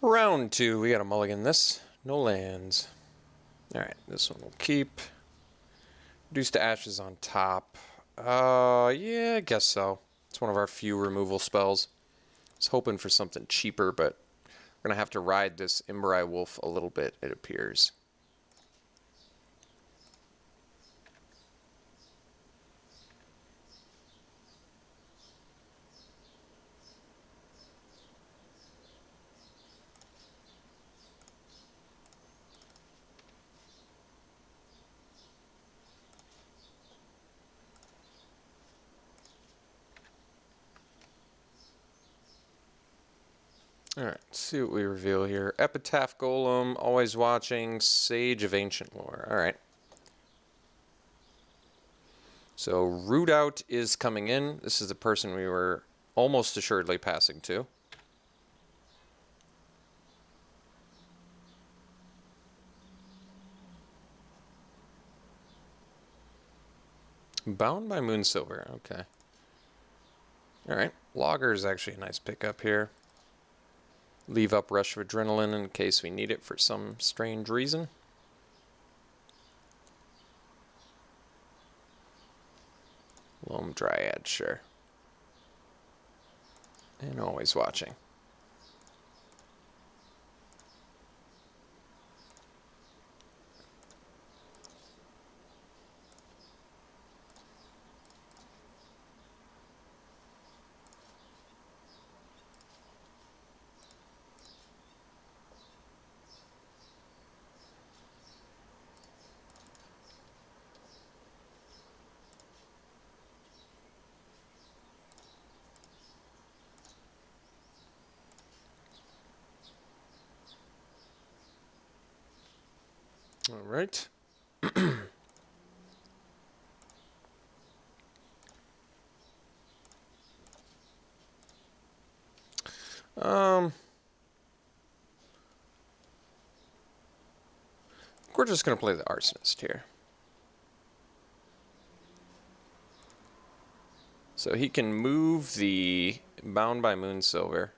Round 2, we got a mulligan this. No lands. Alright, this one will keep. Reduce to ashes on top. Yeah, I guess so. It's one of our few removal spells. I was hoping for something cheaper, but we're going to have to ride this Imbrai Wolf a little bit, it appears. Alright, let's see what we reveal here. Epitaph Golem, Always Watching, Sage of Ancient Lore. Alright. So, Root Out is coming in. This is the person we were almost assuredly passing to. Bound by Moonsilver, okay. Alright, Logger is actually a nice pickup here. Leave up Rush of Adrenaline in case we need it for some strange reason. Loam Dryad, sure. And Always Watching. All right. We're just going to play the Arsonist here. So he can move the Bound by Moonsilver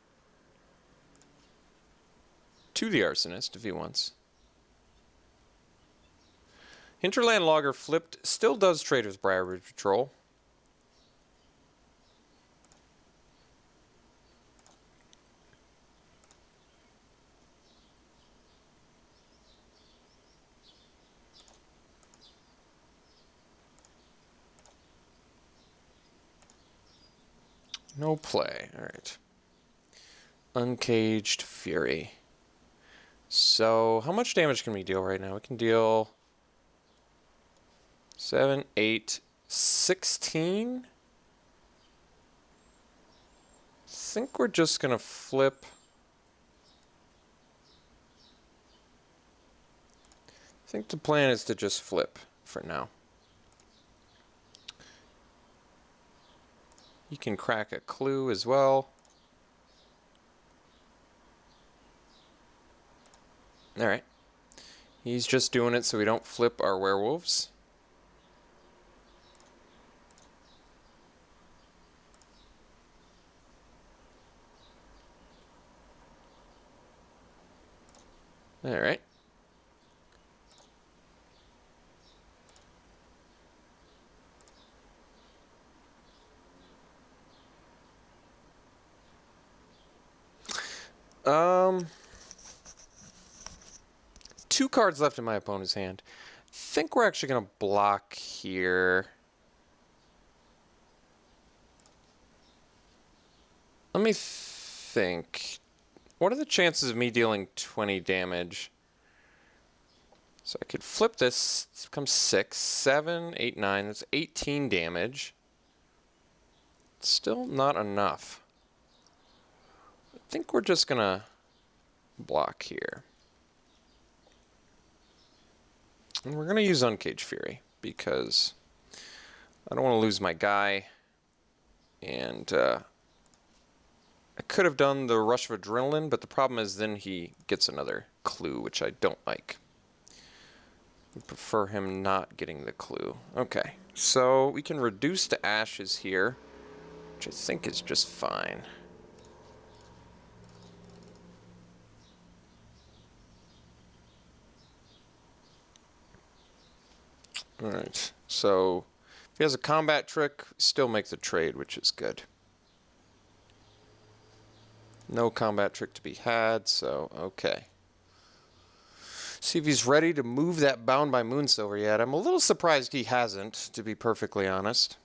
to the Arsonist if he wants. Hinterland Logger flipped, still does trade with Briarwood Patrol. No play, alright. Uncaged Fury. So, how much damage can we deal right now? We can deal 7, 8, 16? I think we're just going to flip. I think the plan is to just flip for now. You can crack a clue as well. Alright. He's just doing it so we don't flip our werewolves. Alright. Two cards left in my opponent's hand. I think we're actually going to block here. Let me think. What are the chances of me dealing 20 damage? So I could flip this. This becomes 6, 7, 8, 9. That's 18 damage. Still not enough. I think we're just going to block here. And we're going to use Uncaged Fury because I don't want to lose my guy. And I could have done the Rush of Adrenaline, but the problem is then he gets another clue, which I don't like. I prefer him not getting the clue. Okay, so we can reduce to ashes here, which I think is just fine. Alright, so if he has a combat trick, still make the trade, which is good. No combat trick to be had, so okay. See if he's ready to move that Bound by Moonsilver yet. I'm a little surprised he hasn't, to be perfectly honest.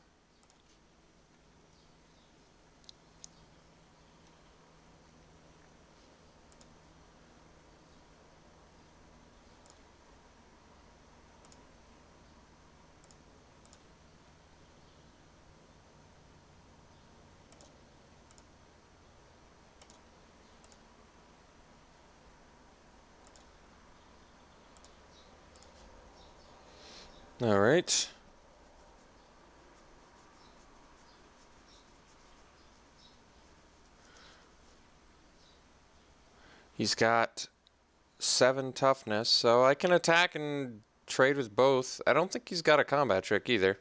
All right. He's got 7 toughness, so I can attack and trade with both. I don't think he's got a combat trick either.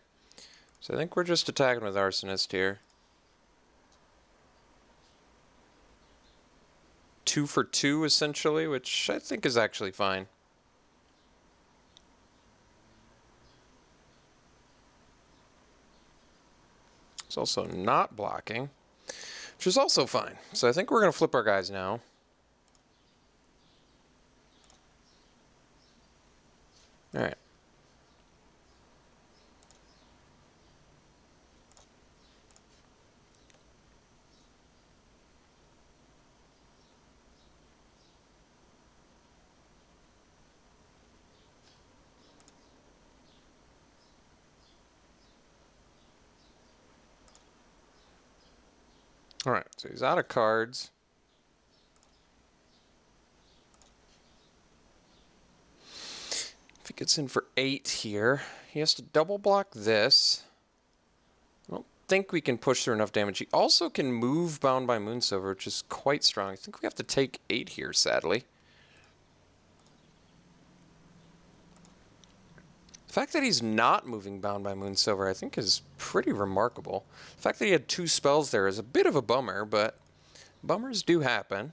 So I think we're just attacking with Arsonist here. 2 for 2 essentially, which I think is actually fine. It's also not blocking, which is also fine. So I think we're going to flip our guys now. All right. All right, so he's out of cards. If he gets in for 8 here, he has to double block this. I don't think we can push through enough damage. He also can move Bound by Moonsilver, which is quite strong. I think we have to take 8 here, sadly. The fact that he's not moving Bound by Moonsilver, I think, is pretty remarkable. The fact that he had 2 spells there is a bit of a bummer, but bummers do happen.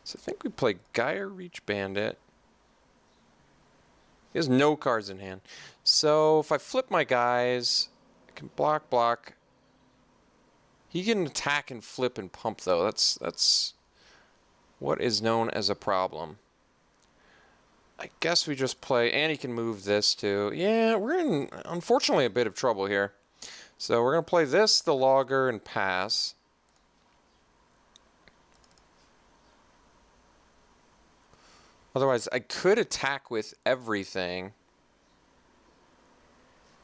So I think we play Gaia Reach Bandit. He has no cards in hand. So if I flip my guys, I can block. He can attack and flip and pump though. That's what is known as a problem. I guess we just play, and he can move this too. Yeah, we're in, unfortunately, a bit of trouble here. So we're going to play this, the Logger, and pass. Otherwise, I could attack with everything.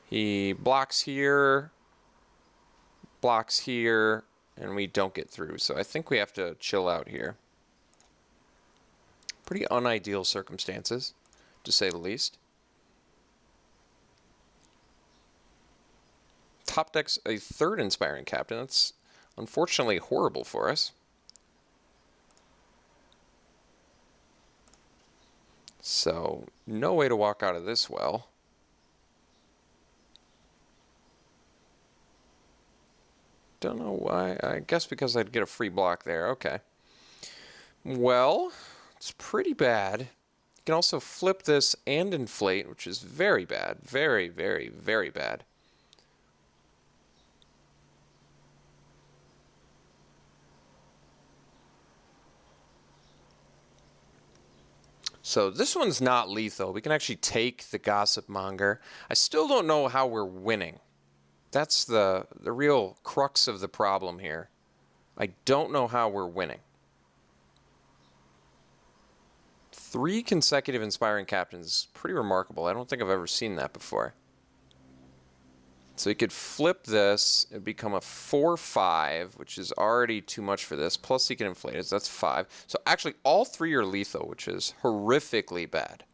He blocks here, and we don't get through. So I think we have to chill out here. Pretty unideal circumstances, to say the least. Top deck's a 3rd Inspiring Captain. That's unfortunately horrible for us. So, no way to walk out of this well. Don't know why. I guess because I'd get a free block there. Okay. Well, it's pretty bad. You can also flip this and inflate, which is very bad. Very, very, very bad. So this one's not lethal. We can actually take the Gossip Monger. I still don't know how we're winning. That's the real crux of the problem here. I don't know how we're winning. 3 consecutive Inspiring Captains, pretty remarkable. I don't think I've ever seen that before. So you could flip this, it'd become a 4/5, which is already too much for this. Plus he can inflate it, so that's 5. So actually all 3 are lethal, which is horrifically bad.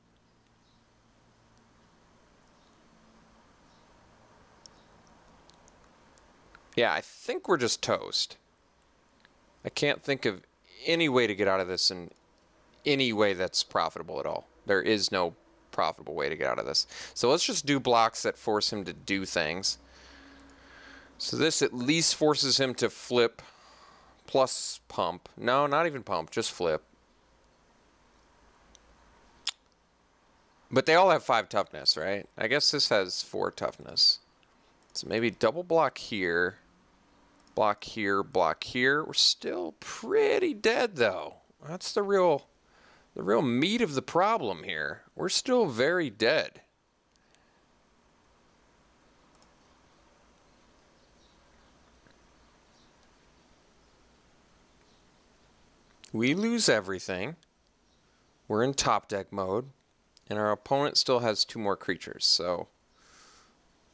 Yeah, I think we're just toast. I can't think of any way to get out of this in any way that's profitable at all. There is no profitable way to get out of this. So let's just do blocks that force him to do things. So this at least forces him to flip plus pump. No, not even pump, just flip. But they all have 5 toughness, right? I guess this has 4 toughness. So maybe double block here, block here, block here. We're still pretty dead, though. That's the real meat of the problem here. We're still very dead. We lose everything. We're in top deck mode. And our opponent still has 2 more creatures. So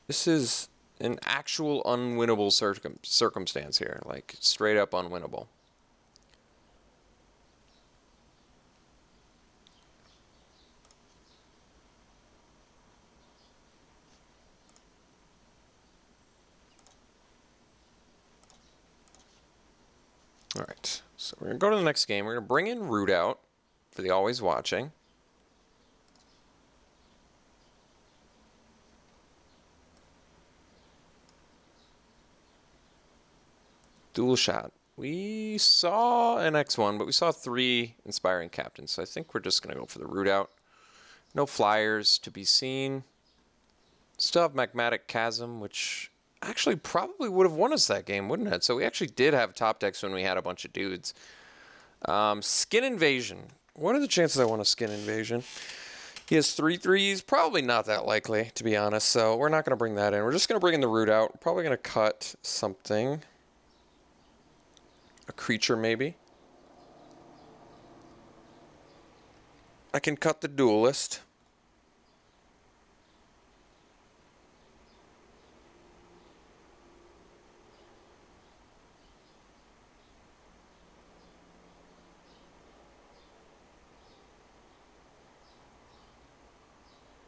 this is an actual unwinnable circumstance here. Like, straight up unwinnable. Alright, so we're going to go to the next game. We're going to bring in Root out for the always watching. Dual shot. We saw an X1, but we saw 3 inspiring captains, so I think we're just going to go for the Root out. No flyers to be seen. Still have Magmatic Chasm, which actually probably would have won us that game, wouldn't it? So we actually did have top decks when we had a bunch of dudes. Skin Invasion. What are the chances I want a Skin Invasion? He has 3/3s. Probably not that likely, to be honest. So we're not going to bring that in. We're just going to bring in the Root out. We're probably going to cut something. A creature, maybe. I can cut the Duelist.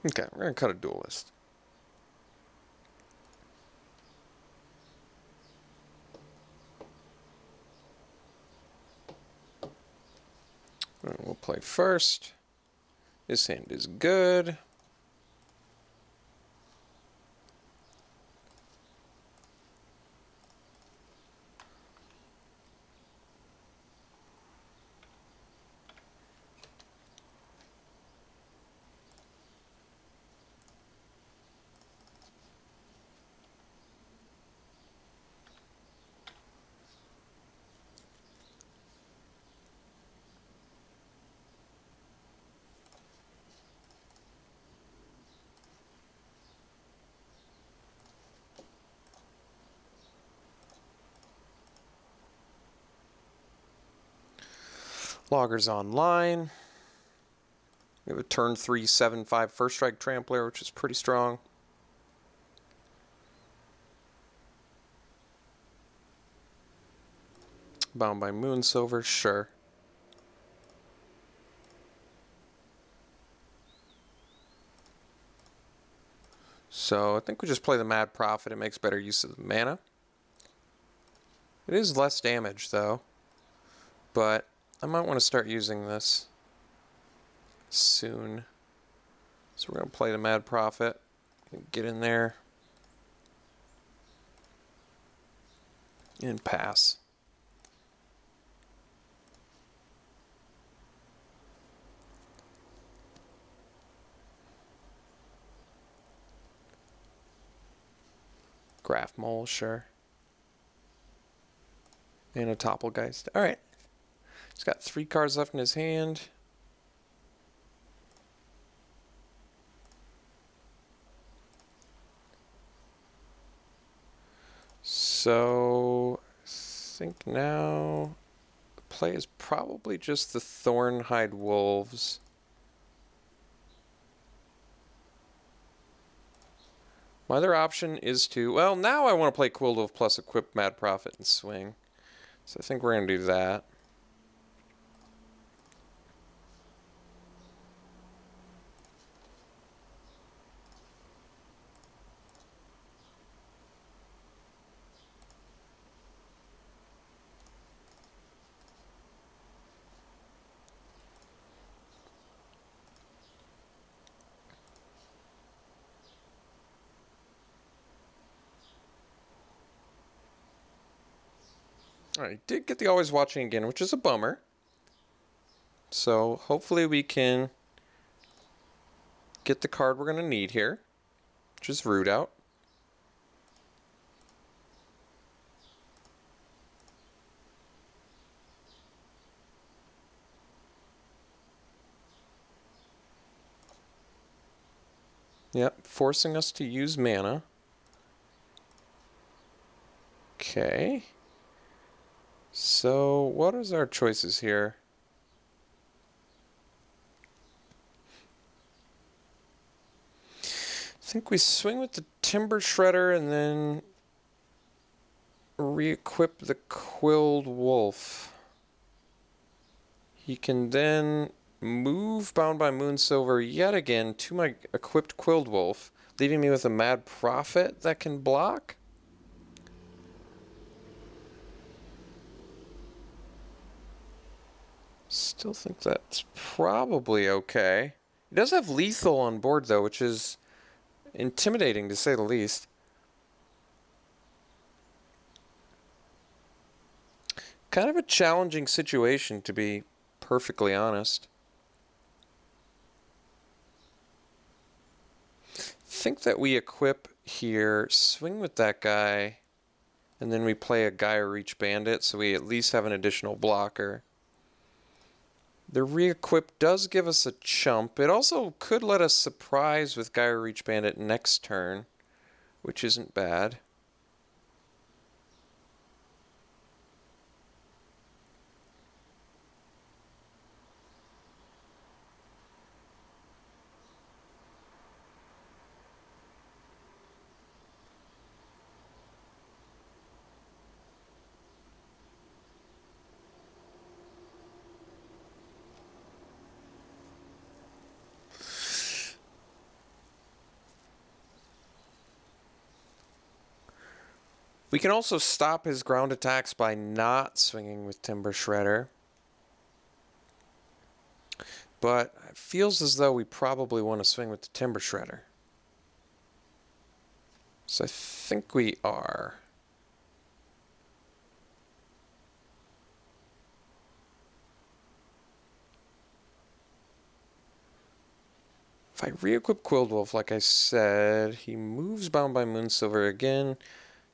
Okay, we're going to cut a Duelist. And we'll play first. This hand is good. Loggers online. We have a turn 3, 7/5 first strike trampler, which is pretty strong. Bound by Moonsilver, sure. So I think we just play the Mad Prophet. It makes better use of the mana. It is less damage, though. But I might want to start using this soon. So we're going to play the Mad Prophet. Get in there. And pass. Graph Mole, sure. And a Topplegeist. Alright. He's got 3 cards left in his hand. So I think now the play is probably just the Thornhide Wolves. My other option is to, well, now I want to play Quilldolf plus equip Mad Prophet and swing. So I think we're going to do that. Alright, did get the Always Watching again, which is a bummer. So hopefully we can get the card we're going to need here, which is Root Out. Yep, forcing us to use mana. Okay. So what is our choices here? I think we swing with the Timber Shredder and then re-equip the Quilled Wolf. He can then move Bound by Moonsilver yet again to my equipped Quilled Wolf, leaving me with a Mad Prophet that can block. Still think that's probably okay. He does have lethal on board though, which is intimidating to say the least. Kind of a challenging situation, to be perfectly honest. Think that we equip here, swing with that guy, and then we play a Gaia Reach Bandit, so we at least have an additional blocker. The re-equip does give us a chump. It also could let us surprise with Gaia Reach Bandit next turn, which isn't bad. We can also stop his ground attacks by not swinging with Timber Shredder. But it feels as though we probably want to swing with the Timber Shredder. So I think we are. If I re-equip Quilled Wolf, like I said, he moves Bound by Moonsilver again.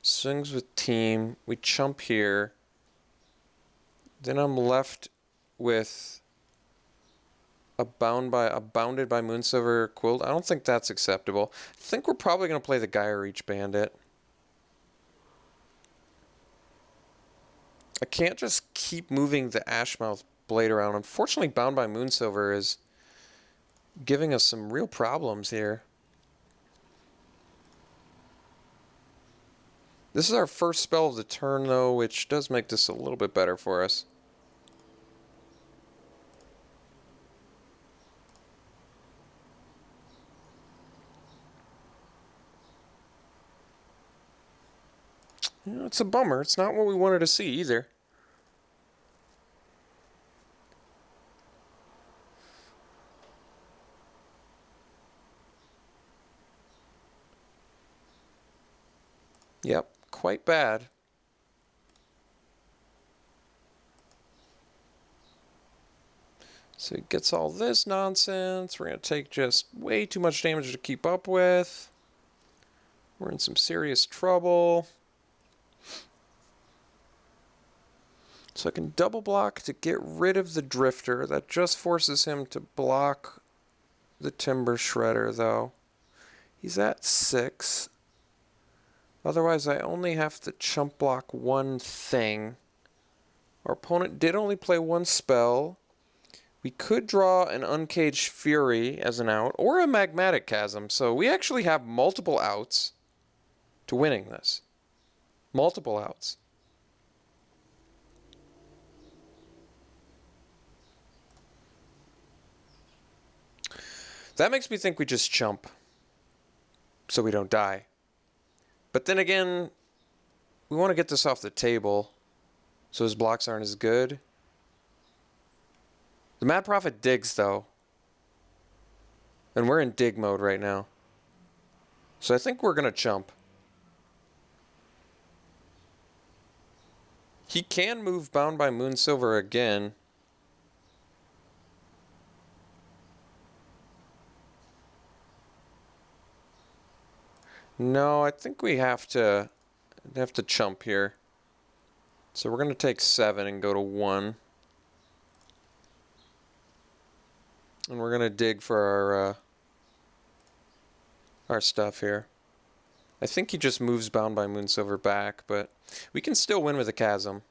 Swings with Team. We chump here. Then I'm left with a Bounded by Moonsilver Quilt. I don't think that's acceptable. I think we're probably going to play the Gaia Reach Bandit. I can't just keep moving the Ashmouth Blade around. Unfortunately, Bound by Moonsilver is giving us some real problems here. This is our first spell of the turn, though, which does make this a little bit better for us. You know, it's a bummer. It's not what we wanted to see either. Yep, quite bad. So he gets all this nonsense. We're going to take just way too much damage to keep up with. We're in some serious trouble. So I can double block to get rid of the Drifter. That just forces him to block the Timber Shredder, though. He's at 6. Otherwise, I only have to chump block one thing. Our opponent did only play one spell. We could draw an Uncaged Fury as an out, or a Magmatic Chasm. So we actually have multiple outs to winning this. Multiple outs. That makes me think we just chump so we don't die. But then again, we want to get this off the table so his blocks aren't as good. The Mad Prophet digs, though. And we're in dig mode right now. So I think we're going to chump. He can move Bound by Moonsilver again. No, I think we have to chump here. So we're going to take 7 and go to 1. And we're going to dig for our stuff here. I think he just moves Bound by Moonsilver back, but we can still win with a chasm.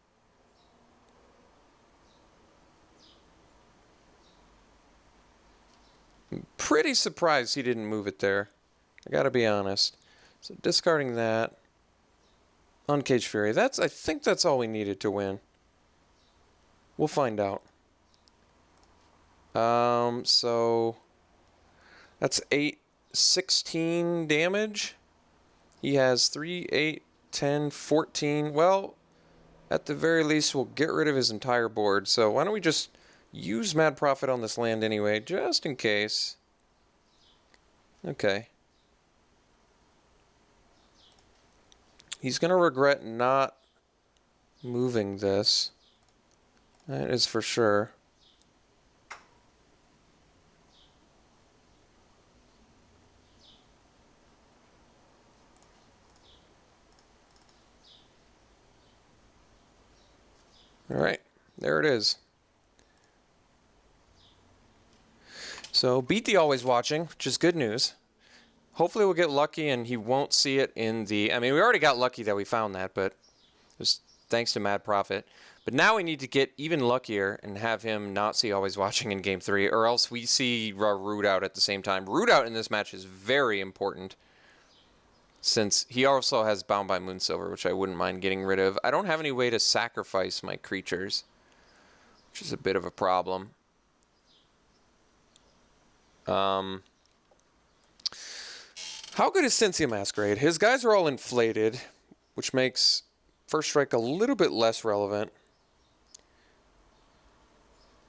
I'm pretty surprised he didn't move it there. I gotta be honest. So discarding that. Uncaged Fury. I think that's all we needed to win. We'll find out. So that's 8, 16 damage. He has 3, 8, 10, 14. Well, at the very least, we'll get rid of his entire board. So why don't we just use Mad Prophet on this land anyway, just in case. Okay. He's going to regret not moving this. That is for sure. All right, there it is. So beat the Always Watching, which is good news. Hopefully we'll get lucky and he won't see it in the... I mean, we already got lucky that we found that, but it was thanks to Mad Prophet. But now we need to get even luckier and have him not see Always Watching in Game 3, or else we see Root Out at the same time. Root Out in this match is very important, since he also has Bound by Moonsilver, which I wouldn't mind getting rid of. I don't have any way to sacrifice my creatures, which is a bit of a problem. How good is Cinzia Masquerade? His guys are all inflated, which makes First Strike a little bit less relevant.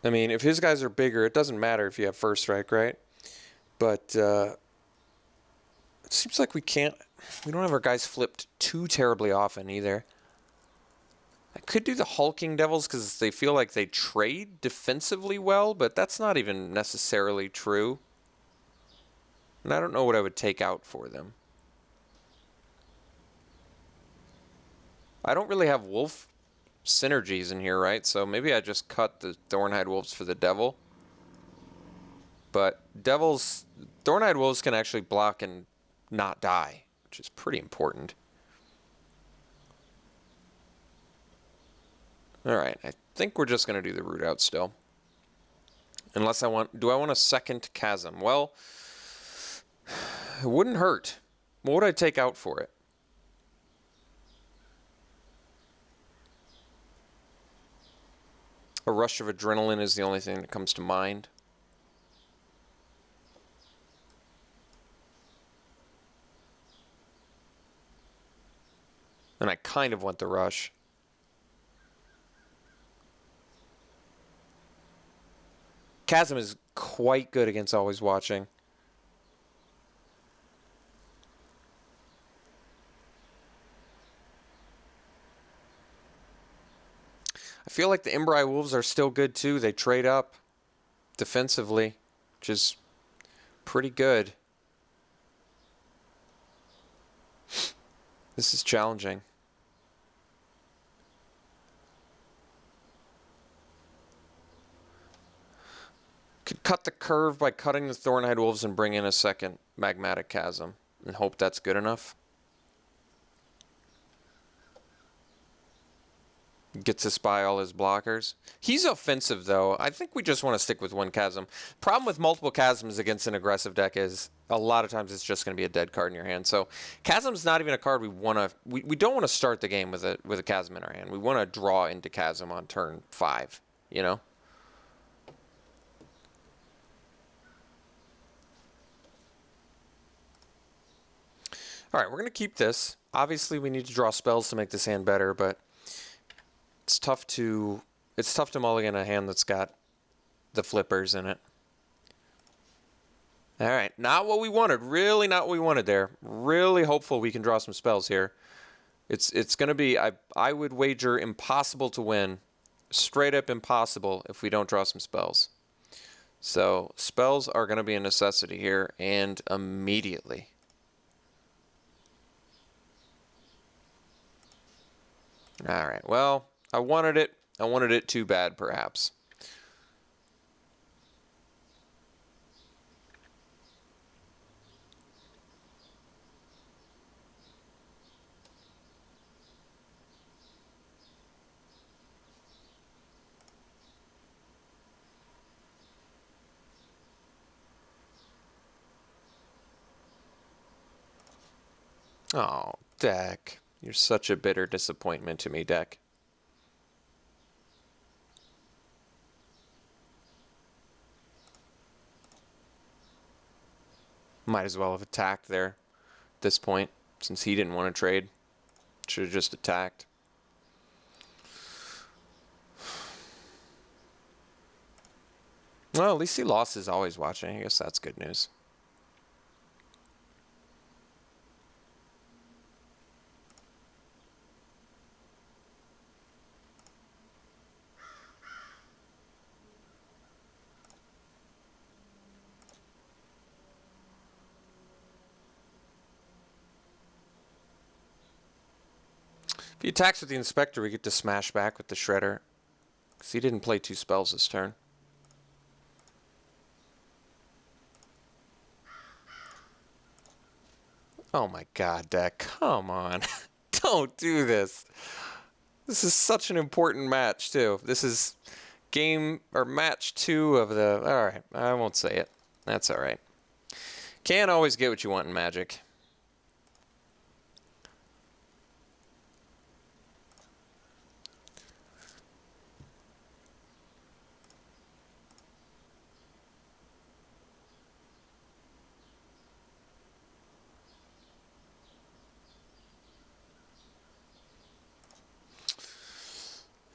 I mean, if his guys are bigger, it doesn't matter if you have First Strike, right? But it seems like we don't have our guys flipped too terribly often either. I could do the Hulking Devils because they feel like they trade defensively well, but that's not even necessarily true. And I don't know what I would take out for them. I don't really have wolf synergies in here, right? So maybe I just cut the Thornhide Wolves for the Devil. But Thornhide Wolves can actually block and not die, which is pretty important. Alright, I think we're just going to do the Root Out still. Unless do I want a second Chasm? Well, it wouldn't hurt. What would I take out for it? A Rush of Adrenaline is the only thing that comes to mind. And I kind of want the Rush. Chasm is quite good against Always Watching. I feel like the Embry Wolves are still good too. They trade up defensively, which is pretty good. This is challenging. Could cut the curve by cutting the Thornhide Wolves and bring in a second Magmatic Chasm and hope that's good enough. Gets to spy all his blockers. He's offensive, though. I think we just want to stick with one Chasm. Problem with multiple Chasms against an aggressive deck is a lot of times it's just going to be a dead card in your hand. So Chasm's not even a card we want to... We don't want to start the game with a Chasm in our hand. We want to draw into Chasm on turn 5, you know? All right, we're going to keep this. Obviously, we need to draw spells to make this hand better, but it's tough to mulligan a hand that's got the flippers in it. All right, not what we wanted. Really not what we wanted there. Really hopeful we can draw some spells here. It's going to be, I would wager, impossible to win. Straight up impossible if we don't draw some spells. So spells are going to be a necessity here, and immediately. All right, well, I wanted it. I wanted it too bad, perhaps. Oh, deck. You're such a bitter disappointment to me, deck. Might as well have attacked there at this point, since he didn't want to trade. Should have just attacked. Well, at least he lost his always watching. I guess that's good news. If he attacks with the Inspector, we get to smash back with the Shredder. Because he didn't play 2 spells this turn. Oh my god, deck. Come on. Don't do this. This is such an important match, too. This is game, or match 2 of the... Alright, I won't say it. That's alright. Can't always get what you want in Magic.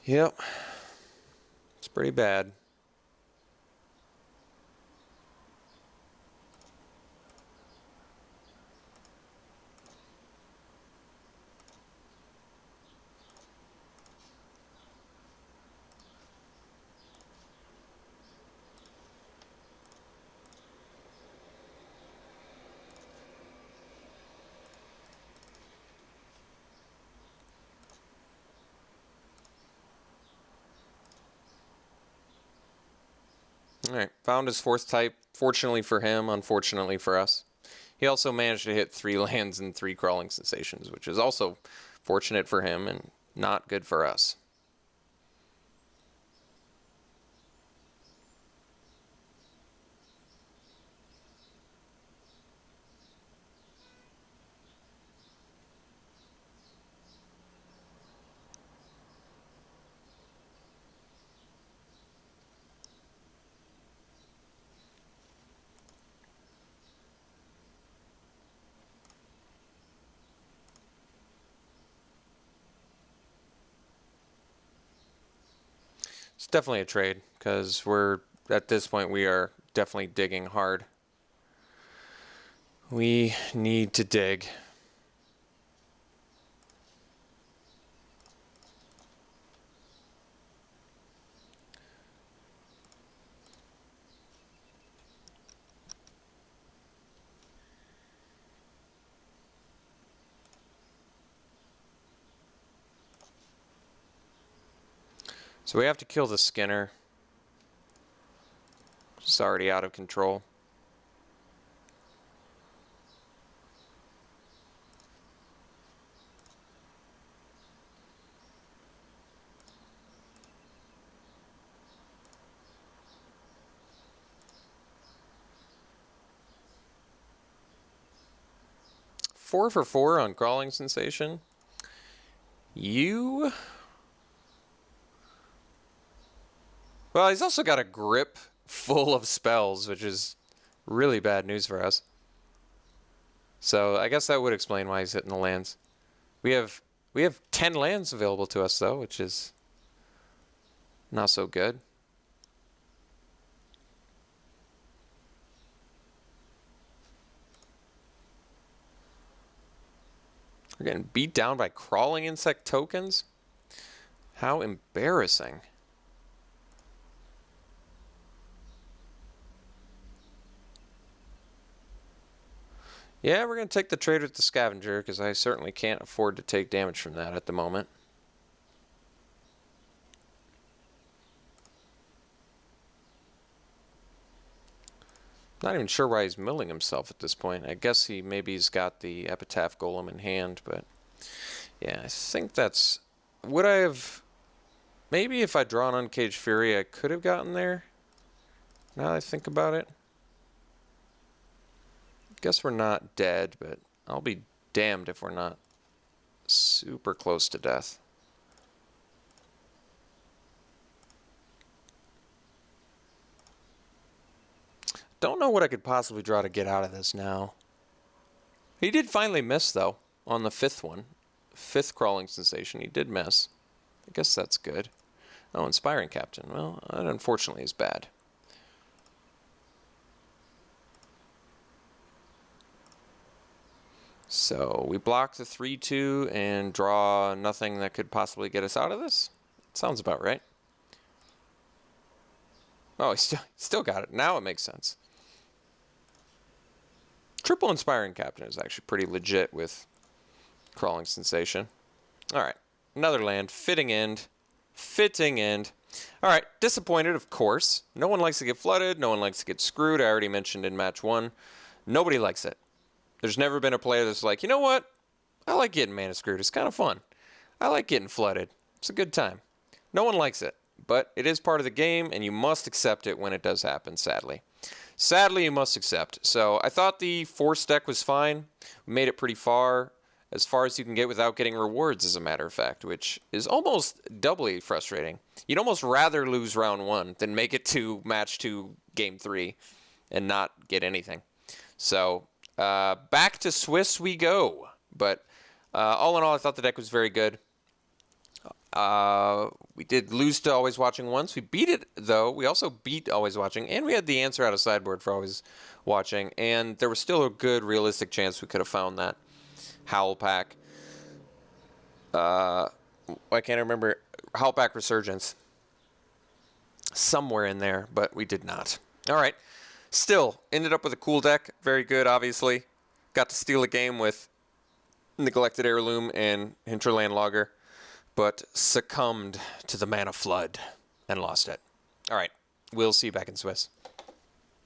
Yep. It's pretty bad. Alright, found his 4th type. Fortunately for him, unfortunately for us. He also managed to hit 3 lands and 3 crawling sensations, which is also fortunate for him and not good for us. It's definitely a trade, because we're, at this point, we are definitely digging hard. We need to dig. So we have to kill the Skinner. It's already out of control. Four for 4 on Crawling Sensation. You... Well, he's also got a grip full of spells, which is really bad news for us. So I guess that would explain why he's hitting the lands. We have 10 lands available to us, though, which is not so good. We're We're getting beat down by crawling insect tokens? How embarrassing. Yeah, we're going to take the trade with the scavenger, because I certainly can't afford to take damage from that at the moment. Not even sure why he's milling himself at this point. I guess maybe he's got the Epitaph Golem in hand, but yeah, I think that's... Would I have... Maybe if I draw an Uncaged Fury, I could have gotten there. Now that I think about it. Guess we're not dead, but I'll be damned if we're not super close to death. Don't know what I could possibly draw to get out of this now. He did finally miss, though, on the 5th one. 5th Crawling Sensation, he did miss. I guess that's good. Oh, Inspiring Captain. Well, that unfortunately is bad. So we block the 3-2 and draw nothing that could possibly get us out of this? Sounds about right. Oh, he still got it. Now it makes sense. Triple Inspiring Captain is actually pretty legit with Crawling Sensation. Alright, another land. Fitting end. Fitting end. Alright, disappointed, of course. No one likes to get flooded. No one likes to get screwed. I already mentioned in match 1. Nobody likes it. There's never been a player that's like, you know what? I like getting mana screwed. It's kind of fun. I like getting flooded. It's a good time. No one likes it, but it is part of the game, and you must accept it when it does happen, sadly. Sadly, you must accept. So I thought the Force deck was fine. We made it pretty far as you can get without getting rewards, as a matter of fact, which is almost doubly frustrating. You'd almost rather lose round 1 than make it to match 2, game 3, and not get anything. So... back to Swiss we go. But all in all, I thought the deck was very good. We did lose to Always Watching once. We beat it, though. We also beat Always Watching, and we had the answer out of sideboard for Always Watching. And there was still a good, realistic chance we could have found that Howl Pack. I can't remember. Howl Pack Resurgence. Somewhere in there, but we did not. All right. Still, ended up with a cool deck. Very good, obviously. Got to steal a game with Neglected Heirloom and Hinterland Logger, but succumbed to the Mana Flood and lost it. All right, we'll see you back in Swiss.